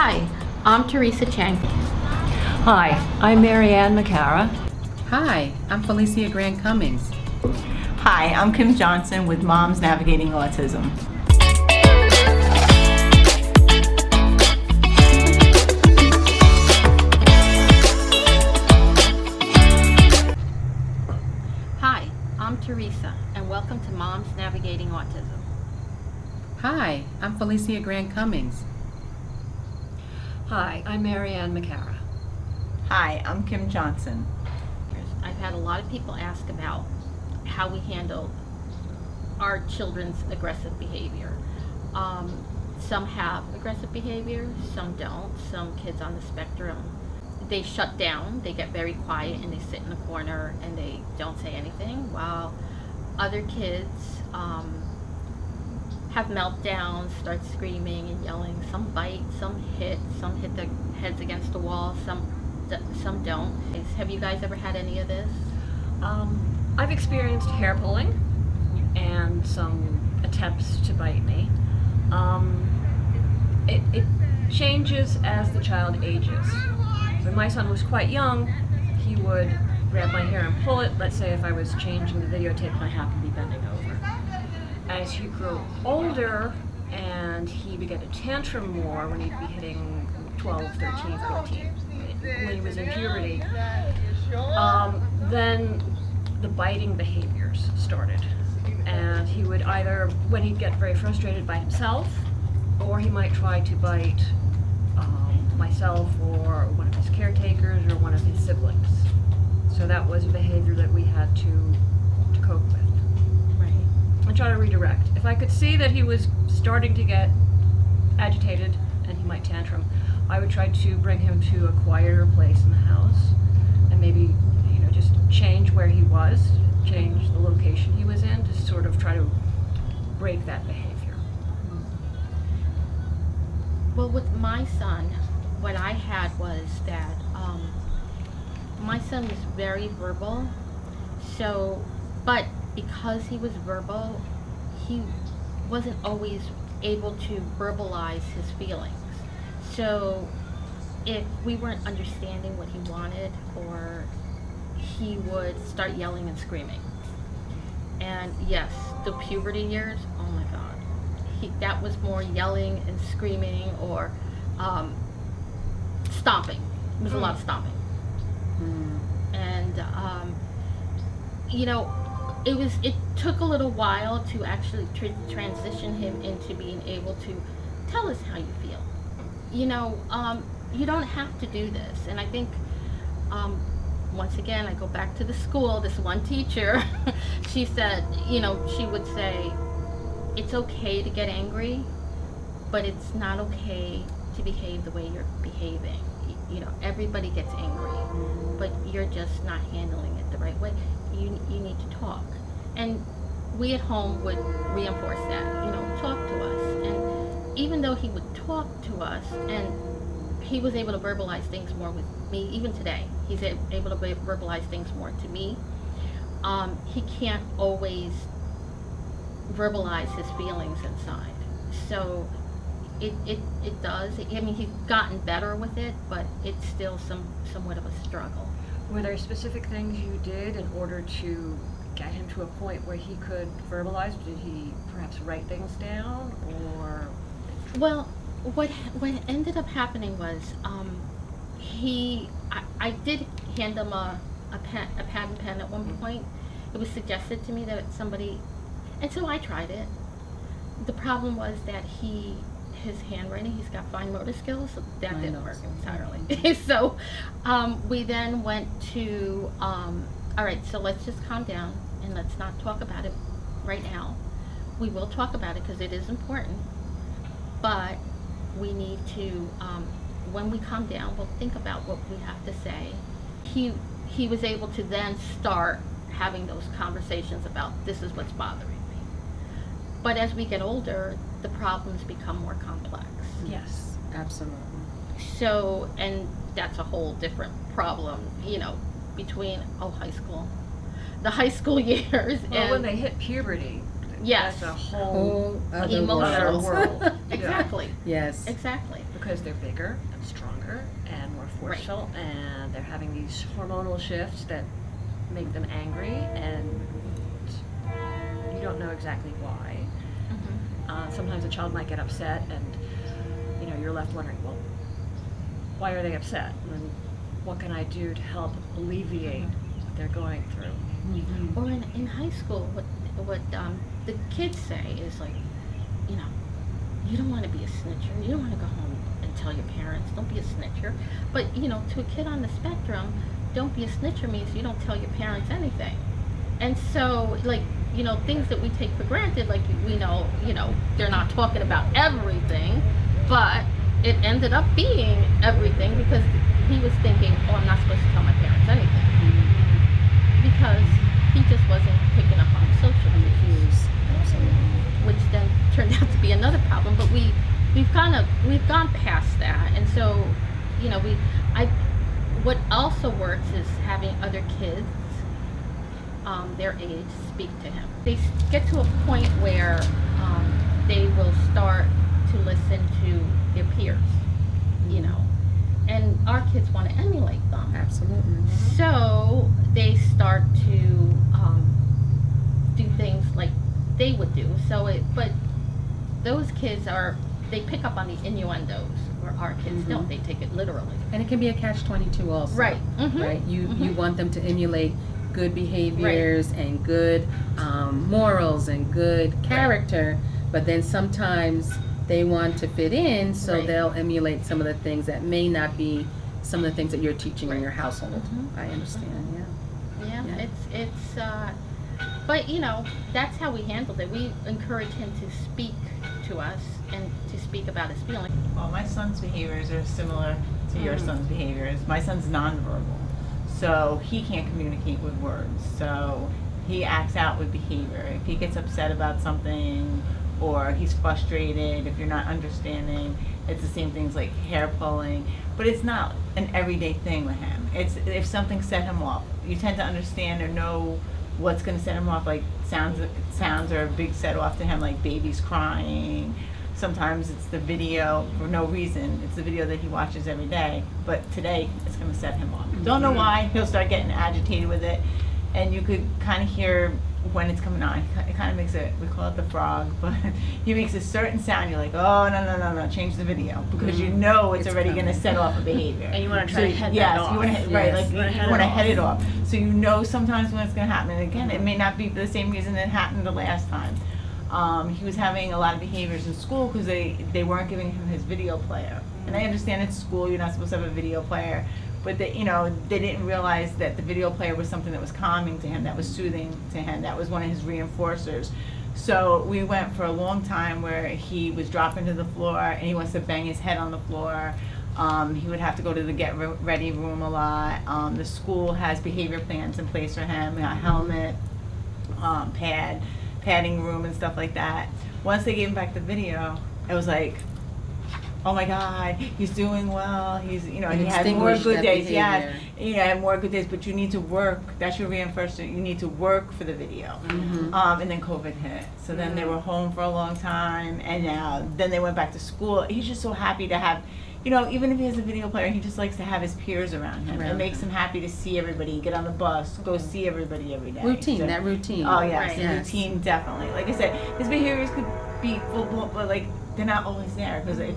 Hi, I'm Teresa Chang. Hi, I'm Marianne McCara. Hi, I'm Felicia Grant Cummings. Hi, I'm Kim Johnson with Moms Navigating Autism. Hi, I'm Teresa, and welcome to Moms Navigating Autism. Hi, I'm Felicia Grant Cummings. Hi, I'm Marianne McCara. Hi, I'm Kim Johnson. I've had a lot of people ask about how we handle our children's aggressive behavior. Some have aggressive behavior, some don't. Some kids on the spectrum, they shut down, they get very quiet, and they sit in a corner and they don't say anything, while other kids have meltdowns, start screaming and yelling. Some bite, some hit their heads against the wall, some don't. Have you guys ever had any of this? I've experienced hair pulling and some attempts to bite me. It changes as the child ages. When my son was quite young, he would grab my hair and pull it. Let's say if I was changing the videotape and I happened to be bending over. As he grew older and he began to tantrum more when he'd be hitting 12, 13, 14, when he was in puberty, then the biting behaviors started. And he would either, when he'd get very frustrated, bite himself, or he might try to bite myself or one of his caretakers or one of his siblings. So that was a behavior that we had to cope with. And try to redirect. If I could see that he was starting to get agitated and he might tantrum, I would try to bring him to a quieter place in the house and maybe, just change where he was, change the location he was in to sort of try to break that behavior. Well, with my son, what I had was that my son was very verbal, but because he was verbal, he wasn't always able to verbalize his feelings. So if we weren't understanding what he wanted, or he would start yelling and screaming. And yes, the puberty years, oh my God, that was more yelling and screaming, or stomping. It was a lot of stomping. And it took a little while to actually transition him into being able to tell us how you feel. You don't have to do this. And I think, once again, I go back to the school. This one teacher, she said, she would say, it's okay to get angry, but it's not okay to behave the way you're behaving. Everybody gets angry, but you're just not handling it the right way. You need to talk. And we at home would reinforce that, talk to us. And even though he would talk to us, and he was able to verbalize things more with me, even today, he's able to verbalize things more to me. He can't always verbalize his feelings inside. So it does. He's gotten better with it, but it's still somewhat of a struggle. Were there specific things you did in order to get him to a point where he could verbalize? Did he perhaps write things down, or? Well, what ended up happening was, I did hand him a pad and pen at one point. It was suggested to me that somebody, and so I tried it. The problem was that his handwriting, he's got fine motor skills, so that didn't work entirely. So we then went to, all right, so let's just calm down and let's not talk about it right now. We will talk about it because it is important, but we need to, when we calm down, we'll think about what we have to say. He was able to then start having those conversations about, this is what's bothering me. But as we get older, the problems become more complex. Yes, absolutely. So, and that's a whole different problem, between high school, the high school years. Well, when they hit puberty, Yes. That's a whole other Emotional. world. world. Exactly. Yes. Exactly. Because they're bigger and stronger and more forceful, and they're having these hormonal shifts that make them angry, and you don't know exactly why. Sometimes a child might get upset, and you're left wondering, well, why are they upset? And what can I do to help alleviate what they're going through? Mm-hmm. Or in high school, what the kids say is like, you don't want to be a snitcher. You don't want to go home and tell your parents. Don't be a snitcher. But to a kid on the spectrum, don't be a snitcher means you don't tell your parents anything. And so, things that we take for granted, like we know, they're not talking about everything, but it ended up being everything because he was thinking, oh, I'm not supposed to tell my parents anything. Because he just wasn't picking up on the social cues, which then turned out to be another problem. But we've gone past that, and so what also works is having other kids their age speak to him. They get to a point where they will start to listen to their peers, and our kids want to emulate them. Absolutely. So they start to do things like they would do. But those kids they pick up on the innuendos, where our kids don't. They take it literally. And it can be a catch-22 also. Right. Right. You want them to emulate good behaviors and good morals and good character, but then sometimes they want to fit in, so they'll emulate some of the things that may not be some of the things that you're teaching in your household. I understand. Yeah, Yeah. it's but that's how we handled it. We encourage him to speak to us and to speak about his feelings. Well, my son's behaviors are similar to your son's behaviors. My son's nonverbal, so he can't communicate with words. So he acts out with behavior. If he gets upset about something or he's frustrated, if you're not understanding, it's the same things like hair pulling, but it's not an everyday thing with him. It's if something set him off, you tend to understand or know what's going to set him off, like sounds are a big set off to him, like babies crying. Sometimes it's the video for no reason. It's the video that he watches every day, but today it's going to set him off. Don't know why. He'll start getting agitated with it, and you could kind of hear when it's coming on. It kind of makes we call it the frog, but he makes a certain sound. You're like, oh, no, change the video, because you know it's already going to set off a behavior. And you want to try to head that off. You want to head it off. So you know sometimes when it's going to happen. And again, it may not be for the same reason it happened the last time. He was having a lot of behaviors in school because they weren't giving him his video player. And I understand it's school, you're not supposed to have a video player, but they didn't realize that the video player was something that was calming to him, that was soothing to him, that was one of his reinforcers. So we went for a long time where he was dropping to the floor and he wants to bang his head on the floor. He would have to go to the get ready room a lot. The school has behavior plans in place for him, a helmet, padding room and stuff like that. Once they gave him back the video, it was like, oh my God, he's doing well. He had more good days. Yes, had more good days. But you need to work. That's your reinforcement. You need to work for the video. And then COVID hit. So then they were home for a long time, and then they went back to school. He's just so happy to have, even if he has a video player, he just likes to have his peers around him. It makes him happy to see everybody, get on the bus, go see everybody every day. Routine, So, that routine. Oh yes, Yes. routine definitely. Like I said, his behaviors could be full blown, but they're not always there because they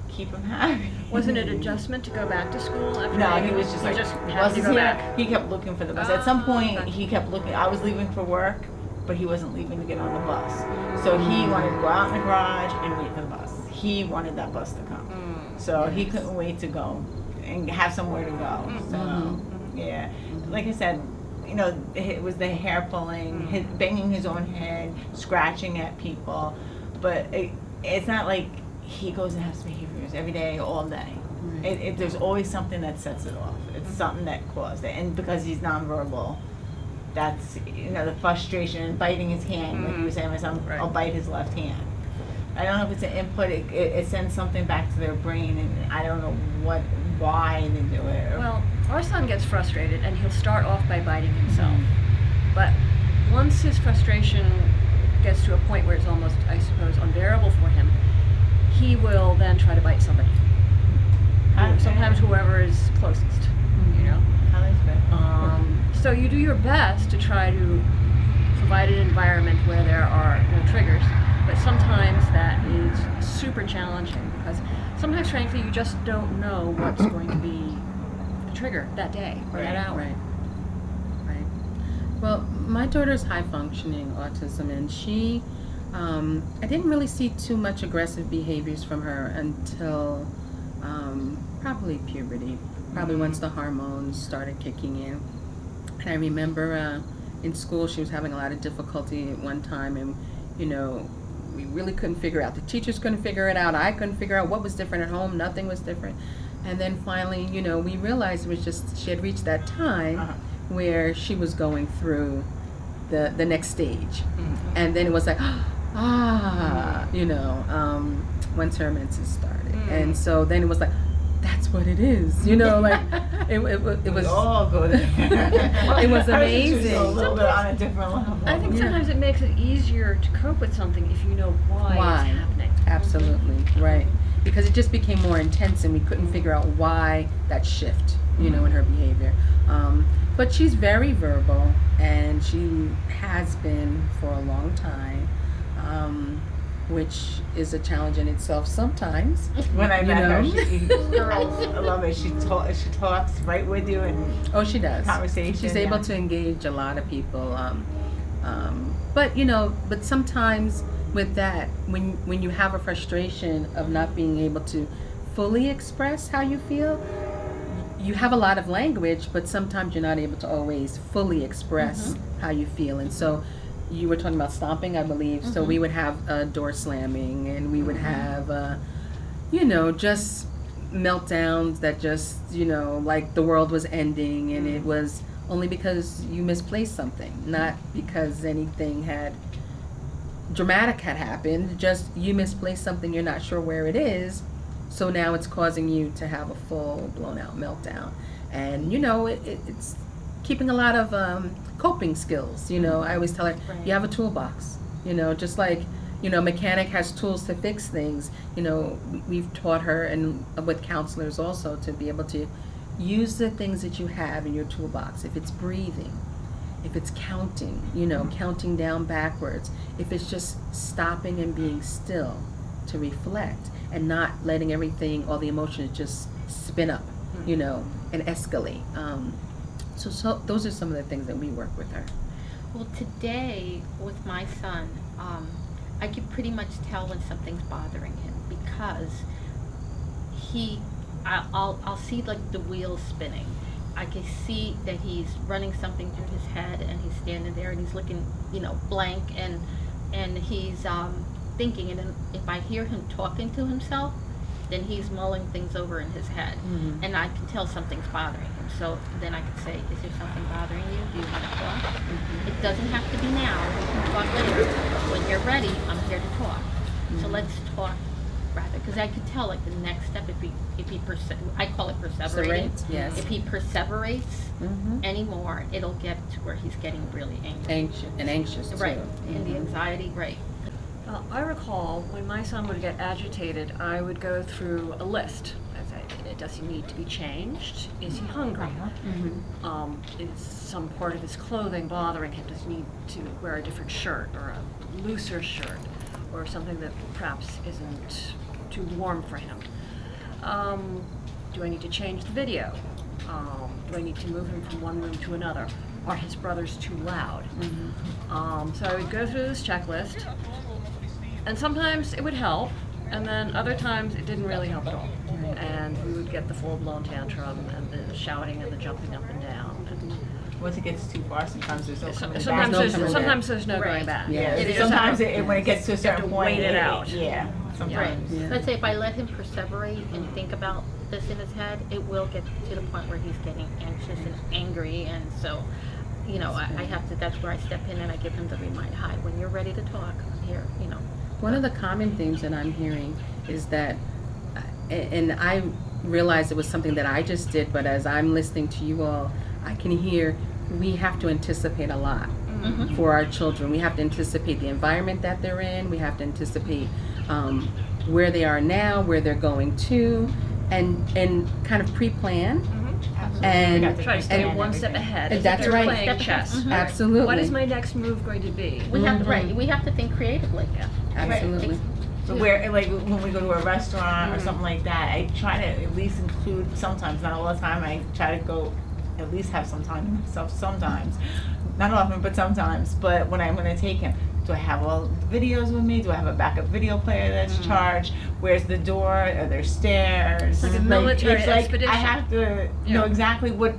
keep him happy. Wasn't it an adjustment to go back to school after? No, he was just like, happy bus to is go here. back. He kept looking for the bus. At some point, okay. he kept looking. I was leaving for work, but he wasn't leaving to get on the bus. So he wanted to go out in the garage and wait for the bus. He wanted that bus to come. So he couldn't wait to go and have somewhere to go. So, yeah. Like I said, it was the hair pulling, banging his own head, scratching at people. But it's not like he goes and has behaviors every day, all day. There's always something that sets it off. It's something that caused it. And because he's nonverbal, that's, the frustration, biting his hand, like you were saying, my son, I'll bite his left hand. I don't know if it's an input, it sends something back to their brain, and I don't know why they do it. Well, our son gets frustrated, and he'll start off by biting himself. But once his frustration gets to a point where it's almost, I suppose, unbearable for him, he will then try to bite somebody. Sometimes whoever is closest, you know. So you do your best to try to provide an environment where there are no triggers, but sometimes that is super challenging because sometimes, frankly, you just don't know what's going to be the trigger that day or that hour. Right. Well, my daughter's high functioning autism, and she, I didn't really see too much aggressive behaviors from her until probably puberty, probably once the hormones started kicking in. And I remember in school she was having a lot of difficulty at one time, and you know, we really couldn't figure out. The teachers couldn't figure it out. I couldn't figure out what was different at home. Nothing was different. And then finally, you know, we realized it was just she had reached that time where she was going through the next stage. And then it was like, you know, once her menses started. And so then it was like, that's what it is, you know, like it was. We all go there. It was amazing. A little bit on a different level. I think sometimes it makes it easier to cope with something if you know why it's happening. Absolutely, right. Because it just became more intense and we couldn't figure out why that shift, you know, in her behavior. But she's very verbal and she has been for a long time. Which is a challenge in itself sometimes. When I met her, Girls. I love it. She talks right with you and she does. Conversation. She's able to engage a lot of people. But you know, but sometimes with that, when you have a frustration of not being able to fully express how you feel, you have a lot of language, but sometimes you're not able to always fully express how you feel, and so. You were talking about stomping, I believe. So we would have door slamming, and we would have, you know, just meltdowns that just, you know, like the world was ending, and it was only because you misplaced something, not because anything dramatic had happened. Just you misplaced something, you're not sure where it is, so now it's causing you to have a full blown out meltdown. And you know, it's keeping a lot of coping skills. You know, I always tell her, you have a toolbox. You know, just like, you know, mechanic has tools to fix things. You know, we've taught her, and with counselors also, to be able to use the things that you have in your toolbox. If it's breathing, if it's counting, you know, counting down backwards, if it's just stopping and being still to reflect and not letting everything, all the emotions just spin up, you know, and escalate. So those are some of the things that we work with her. Well, today with my son, I can pretty much tell when something's bothering him because I'll see like the wheels spinning. I can see that he's running something through his head, and he's standing there and he's looking, you know, blank, and he's thinking. And then if I hear him talking to himself, then he's mulling things over in his head, and I can tell something's bothering him. So then I can say, is there something bothering you? Do you want to talk? It doesn't have to be now. We can talk later. When you're ready, I'm here to talk. So let's talk rather, because I could tell like the next step, if he I call it perseverating. Yes. If he perseverates anymore, it'll get to where he's getting really angry. Anxious too. Right, and the anxiety, right. I recall when my son would get agitated, I would go through a list. I'd say, does he need to be changed? Is he hungry? Is some part of his clothing bothering him? Does he need to wear a different shirt or a looser shirt or something that perhaps isn't too warm for him? Do I need to change the video? Do I need to move him from one room to another? Are his brothers too loud? So I would go through this checklist. And sometimes it would help, and then other times it didn't really help at all. And we would get the full-blown tantrum and the shouting and the jumping up and down. And once it gets too far, sometimes there's no coming back. sometimes there's no going back. Sometimes when it gets to a certain point, wait it out. Sometimes. Let's say if I let him perseverate and think about this in his head, it will get to the point where he's getting anxious and angry, and so, you know, I have to. That's where I step in and I give him the reminder. Hi, when you're ready to talk, I'm here. You know. One of the common themes that I'm hearing is that, and I realized it was something that I just did, but as I'm listening to you all, I can hear we have to anticipate a lot for our children. We have to anticipate the environment that they're in. We have to anticipate where they are now, where they're going to, and kind of pre-plan. And, We have to Try to stay plan one step everything. ahead. As if That's they're right. playing Step ahead. chess. Mhm. Absolutely. What is my next move going to be? We have to, right, we have to think creatively. Yeah. Absolutely. Right. So where, like, when we go to a restaurant or something like that, I try to at least include sometimes, not all the time, I try to go at least have some time to myself sometimes. Not often, but sometimes. But when I'm going to take him, do I have all the videos with me? Do I have a backup video player that's charged? Where's the door? Are there stairs? Like a military it's like expedition. I have to know Yeah. exactly what's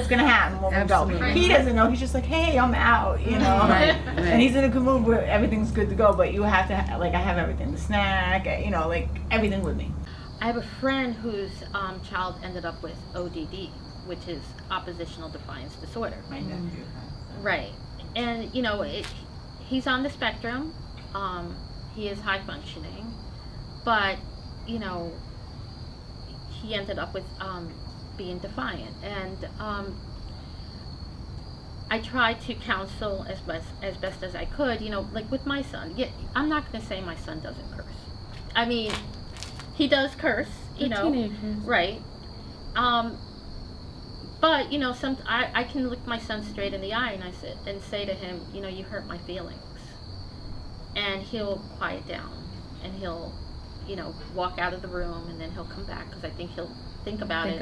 gonna happen when we go. Absolutely. He doesn't know. He's just like, hey, I'm out, you know. Right, right. And he's in a good mood where everything's good to go. But you have to like I have everything, the snack, you know, like everything with me. I have a friend whose child ended up with ODD, which is oppositional defiance disorder. My nephew. Right. And, you know, he's on the spectrum. He is high functioning. But, you know, he ended up with being defiant. And I tried to counsel as best as I could, you know, like with my son. Yeah, I'm not going to say my son doesn't curse. I mean, he does curse, you They're know. teenagers. Right. But, you know, I can look my son straight in the eye and say to him, you know, you hurt my feelings. And he'll quiet down and he'll, you know, walk out of the room and then he'll come back because I think he'll think about it.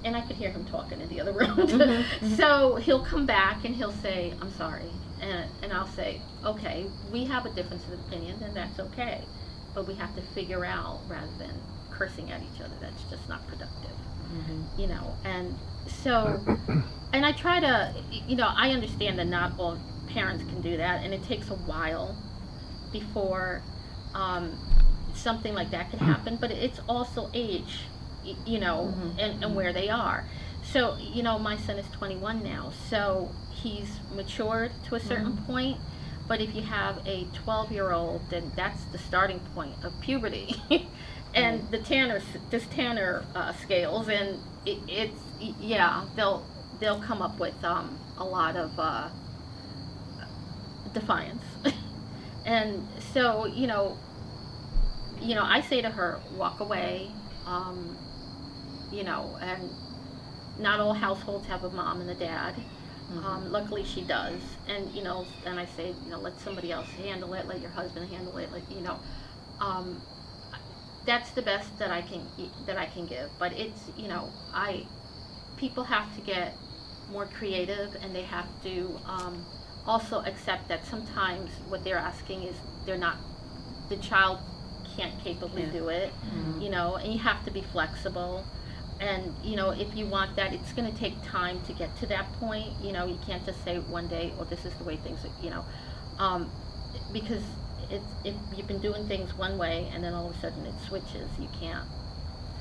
And I could hear him talking in the other room. So he'll come back and he'll say, I'm sorry. And I'll say, okay, we have a difference of opinion and that's okay. But we have to figure out rather than cursing at each other. That's just not productive. You know, and so, and I try to, you know, I understand that not all parents can do that, and it takes a while before something like that can happen, but it's also age, you know, and where they are. So, you know, my son is 21 now, so he's matured to a certain point, but if you have a 12-year-old, then that's the starting point of puberty. And the Tanner scales, and it's yeah, they'll come up with a lot of defiance, and so you know, I say to her, walk away, you know, and not all households have a mom and a dad. Luckily she does, and you know, and I say, you know, let somebody else handle it, let your husband handle it, like, you know. That's the best that I can give, but it's, you know, people have to get more creative, and they have to also accept that sometimes what they're asking is the child can't capably do it, you know, and you have to be flexible, and you know, if you want that, it's going to take time to get to that point, you know. You can't just say one day, oh, this is the way things are, you know, because if you've been doing things one way and then all of a sudden it switches, you can't.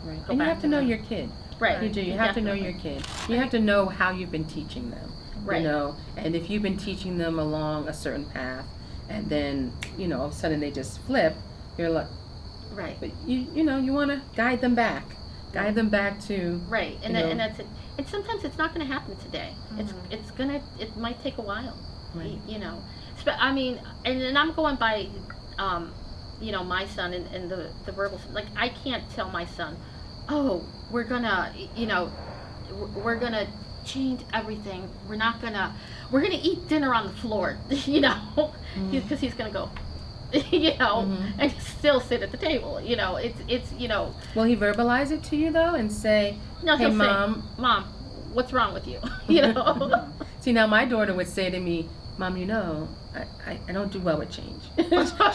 Right. Go And you back have to to know that. your kid. Right. You do. You have to know your kid. You have to know how you've been teaching them. Right. You know, and if you've been teaching them along a certain path, and then you know all of a sudden they just flip, you're like, Right. but you know you want to guide them back to Right. And you know. and that's it. And sometimes it's not going to happen today. It might take a while. Right. You know. I mean, and I'm going by, you know, my son and the verbal. Like, I can't tell my son, oh, we're gonna change everything. We're gonna eat dinner on the floor, you know, because he's gonna go, you know, and still sit at the table. You know, it's you know. Will he verbalize it to you though and say, No, hey he'll Mom, say, Mom, what's wrong with you? You know. See, now my daughter would say to me, Mom, you know, I don't do well with change.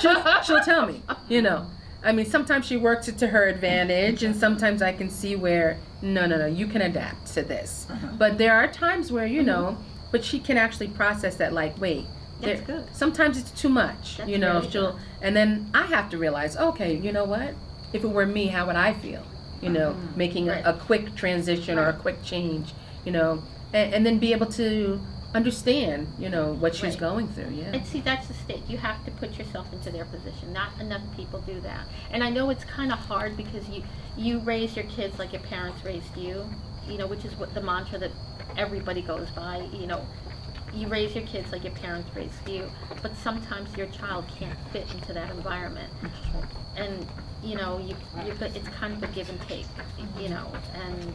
she'll tell me, you know. I mean, sometimes she works it to her advantage, and sometimes I can see where, no, you can adapt to this. But there are times where, you know, but she can actually process that, like, wait. That's good. Sometimes it's too much, That's you know. really And then I have to realize, okay, you know what? If it were me, how would I feel? You know, making Right. a quick transition or a quick change, you know, and then be able to understand, you know, what she's Right. going through. Yeah. And see, that's the state. You have to put yourself into their position. Not enough people do that. And I know it's kind of hard because you raise your kids like your parents raised you, you know, which is what the mantra that everybody goes by, you know. you raise your kids like your parents raised you, but sometimes your child can't fit into that environment. And, you know, it's kind of a give and take, you know, and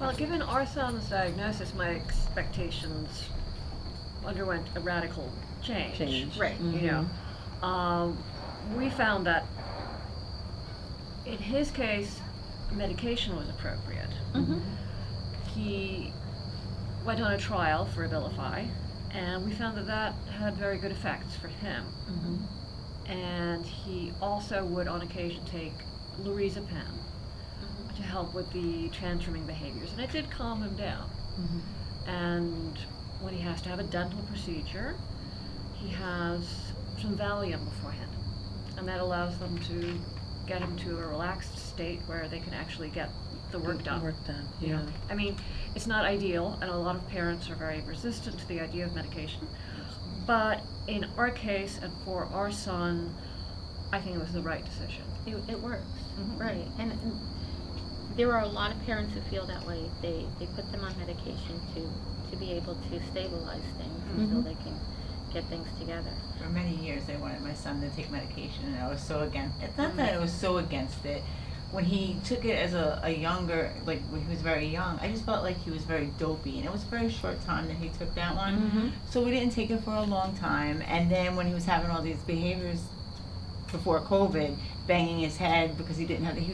Well, given our son's diagnosis, my expectations underwent a radical change. right. You know, we found that in his case, medication was appropriate. He went on a trial for Abilify, and we found that that had very good effects for him. And he also would on occasion take lorazepam to help with the tantruming behaviors, and it did calm him down. And when he has to have a dental procedure, he has some Valium beforehand, and that allows them to get him to a relaxed state where they can actually get the work done. Yeah. I mean, it's not ideal, and a lot of parents are very resistant to the idea of medication. But in our case, and for our son, I think it was the right decision. It works, right. And there are a lot of parents who feel that way. They put them on medication to be able to stabilize things until they can get things together. For many years, they wanted my son to take medication, and I was so against. It's not that I was so against it. When he took it as a younger, like when he was very young, I just felt like he was very dopey, and it was a very short time that he took that one. So we didn't take it for a long time, and then when he was having all these behaviors before COVID, banging his head because he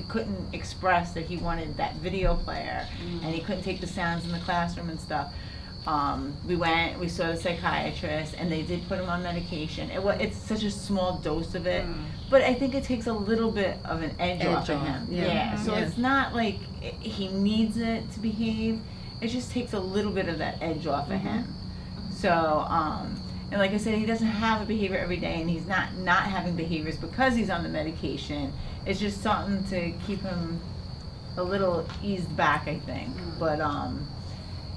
couldn't express that he wanted that video player, and he couldn't take the sounds in the classroom and stuff. We saw the psychiatrist, and they did put him on medication. It's such a small dose of it, but I think it takes a little bit of an edge off of him. So it's not like he needs it to behave. It just takes a little bit of that edge off of him. So, and like I said, he doesn't have a behavior every day, and he's not having behaviors because he's on the medication. It's just something to keep him a little eased back, I think. But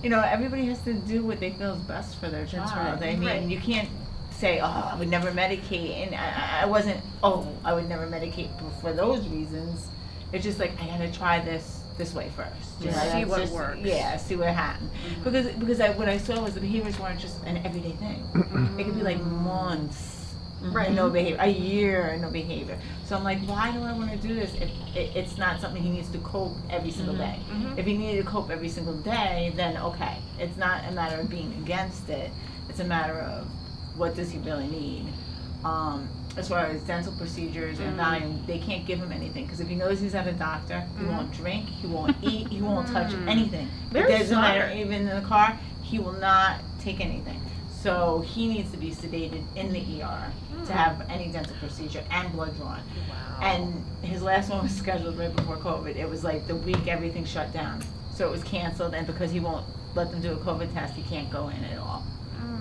you know, everybody has to do what they feel is best for their child. That's right. I mean, you can't say, oh, I would never medicate, and I would never medicate for those reasons. It's just like, I gotta try this way first. You know, See what just, works. Yeah, see what happens. Because what I saw was the behaviors weren't just an everyday thing. It could be like months. No behavior, a year, no behavior. So I'm like, why do I want to do this if it's not something he needs to cope every single day? If he needed to cope every single day, then okay. It's not a matter of being against it. It's a matter of what does he really need. As far as dental procedures and Valium, they can't give him anything because if he knows he's at a doctor, he won't drink, he won't eat, he won't touch anything. It doesn't matter, even in the car, he will not take anything. So he needs to be sedated in the ER to have any dental procedure and blood drawn. And his last one was scheduled right before COVID. It was like the week everything shut down. So it was canceled, and because he won't let them do a COVID test, he can't go in at all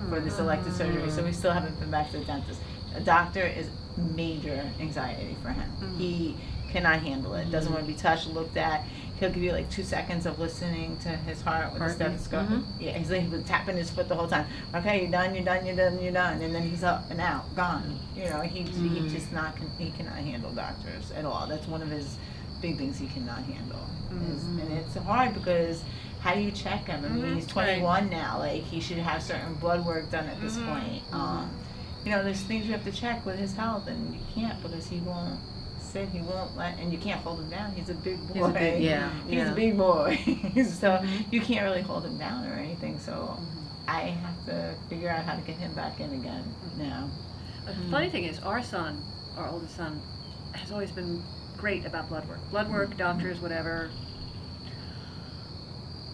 for this elective surgery. So we still haven't been back to the dentist. A doctor is major anxiety for him. He cannot handle it. Doesn't want to be touched, looked at. He'll give you like 2 seconds of listening to his heart with a stethoscope. Yeah, he's like, he was tapping his foot the whole time. Okay, you're done, and then he's up and out, gone. You know, he cannot handle doctors at all. That's one of his big things he cannot handle. And it's hard because how do you check him? I mean, he's 21 now. Like, he should have certain blood work done at this point. You know, there's things you have to check with his health, and you can't because he won't sit, he won't let, and you can't hold him down. He's a big boy. He's a big boy. So you can't really hold him down or anything. So I have to figure out how to get him back in again now. The funny thing is, our oldest son, has always been great about blood work. Blood work, doctors, whatever,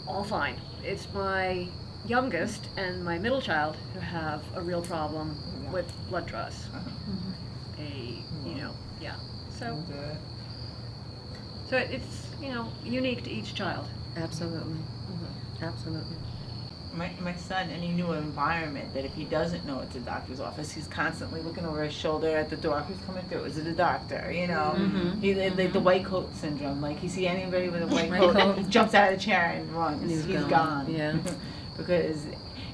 all fine. It's my youngest and my middle child who have a real problem with blood draws. So it's, you know, unique to each child. Absolutely. Absolutely. My son, in a new environment, that if he doesn't know it's a doctor's office, he's constantly looking over his shoulder at the door. Who's coming through? Is it a doctor? You know, he like the white coat syndrome. Like, you see anybody with a white coat, he jumps out of the chair and runs. And he's gone. Yeah. Because,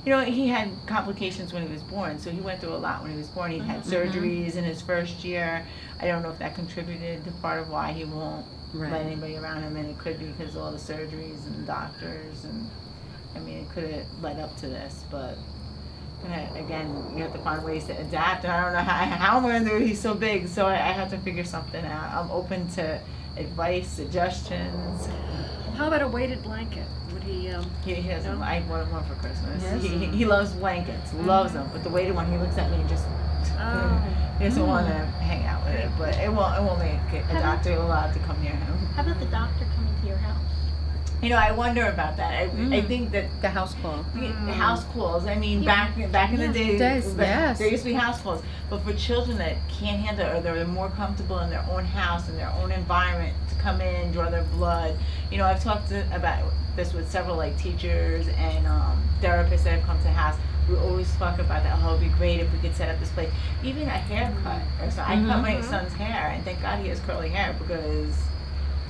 you know, he had complications when he was born, so he went through a lot when he was born. He had surgeries in his first year. I don't know if that contributed to part of why he won't let anybody around him, and it could be because of all the surgeries and the doctors, and I mean, it could have led up to this, but And again, you have to find ways to adapt. And I don't know how I'm going to do it. He's so big, so I have to figure something out. I'm open to advice, suggestions. How about a weighted blanket? Would he? He doesn't. No? I bought him one for Christmas. Yes. He loves blankets, loves them. But the weighted one, he looks at me and just he doesn't want to hang out with it. But it won't make a doctor allowed to come near him. How about the doctor coming to your house? You know, I wonder about that. I think that The house call. the house calls. I mean, back in the day, yes. there used to be house calls. But for children that can't handle it, or they're more comfortable in their own house, in their own environment, to come in, draw their blood. You know, I've talked about this with several like teachers and therapists that have come to the house. We always talk about that. Oh, it'd be great if we could set up this place. Even a haircut or so. I cut my son's hair, and thank God he has curly hair because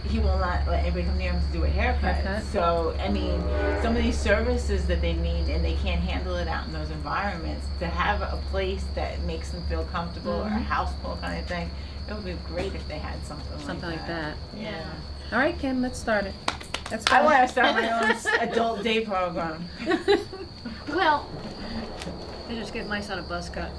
he will not let anybody come near him to do a haircut. So, I mean, some of these services that they need and they can't handle it out in those environments, to have a place that makes them feel comfortable or a house call kind of thing, it would be great if they had something like that. Yeah. All right, Kim, let's start it. Let's I go. want to start my own adult day program. Well, I just give my son a buzz cut.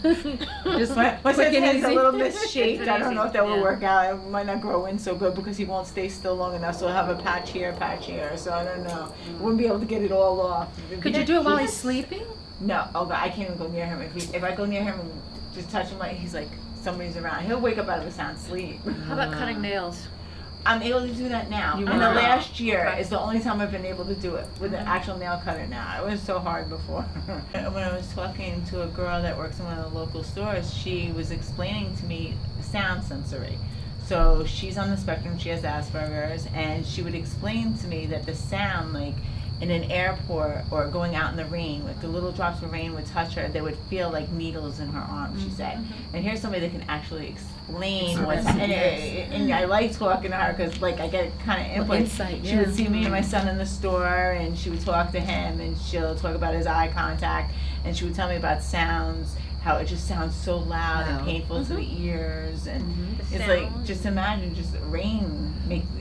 Just My quick son's and head's a easy. little misshaped. I don't know if that will Yeah. work out. It might not grow in so good because he won't stay still long enough. So he'll have a patch here. So I don't know. Wouldn't be able to get it all off. Could you do it while he's sleeping? No. Oh God, I can't even go near him. If I go near him and just touch him, like he's like somebody's around. He'll wake up out of a sound sleep. How about cutting nails? I'm able to do that now. You And the are. last year Okay. is the only time I've been able to do it with an actual nail cutter now. It was so hard before. When I was talking to a girl that works in one of the local stores, she was explaining to me sound sensory. So she's on the spectrum, she has Asperger's, and she would explain to me that the sound, like in an airport or going out in the rain, like the little drops of rain would touch her, they would feel like needles in her arm, she said. And here's somebody that can actually explain what's and I like talking to her because like I get kind of input. Insight, She would see me and my son in the store and she would talk to him and she'll talk about his eye contact and she would tell me about sounds, how it just sounds so loud and Wow. painful to the ears, and The it's like sound. just imagine just rain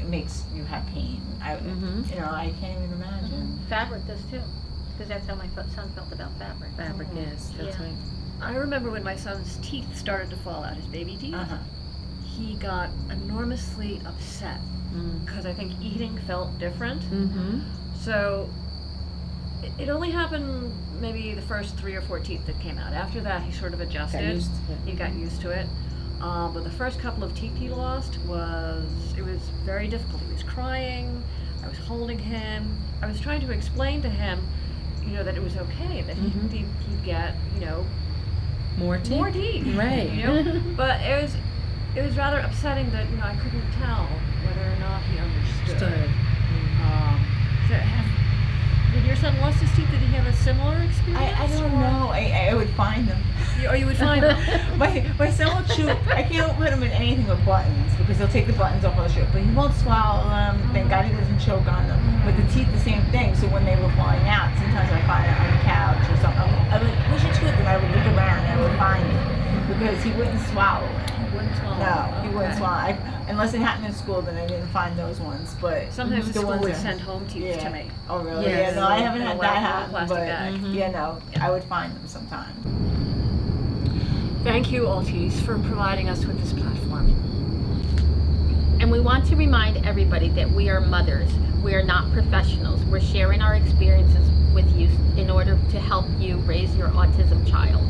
makes you have pain. Mhm. You know, I can't even imagine. fabric does too, because that's how my son felt about fabric. Fabric, yes, that's Yeah. right. I remember when my son's teeth started to fall out, his baby teeth. Uh-huh. He got enormously upset because I think eating felt different. Mm-hmm. So it only happened maybe the first 3 or 4 teeth that came out. After that, he sort of adjusted. Got used to it. He got used to it. But the first couple of teeth he lost was very difficult. He was crying. I was holding him. I was trying to explain to him, that it was okay, that he'd get, More teeth. more teeth. Right. But it was rather upsetting that I couldn't tell whether or not he understood. So when your son lost his teeth, did he have a similar experience? I don't know. I would find them. Or you would find them. My son will chew. I can't put him in anything with buttons because he'll take the buttons off of the shirt. But he won't swallow them. Thank God he doesn't choke on them. But the teeth, the same thing. So when they were falling out, sometimes I find it on the couch or something. I would like, where's your tooth? And I would look around and I would find it because he wouldn't swallow it. He wouldn't swallow. No, he wouldn't Okay. swallow. Unless it happened in school, then I didn't find those ones. But Sometimes the school ones would that- send home teeth to me. Oh really? Yes. Yeah. No, I haven't In a had little that happen. plastic But bag. yeah, no, I would find them sometimes. Thank you, Altis, for providing us with this platform. And we want to remind everybody that we are mothers. We are not professionals. We're sharing our experiences with you in order to help you raise your autism child.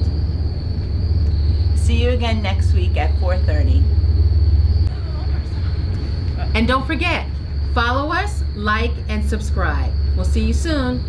See you again next week at 4:30. And don't forget, follow us, like, and subscribe. We'll see you soon.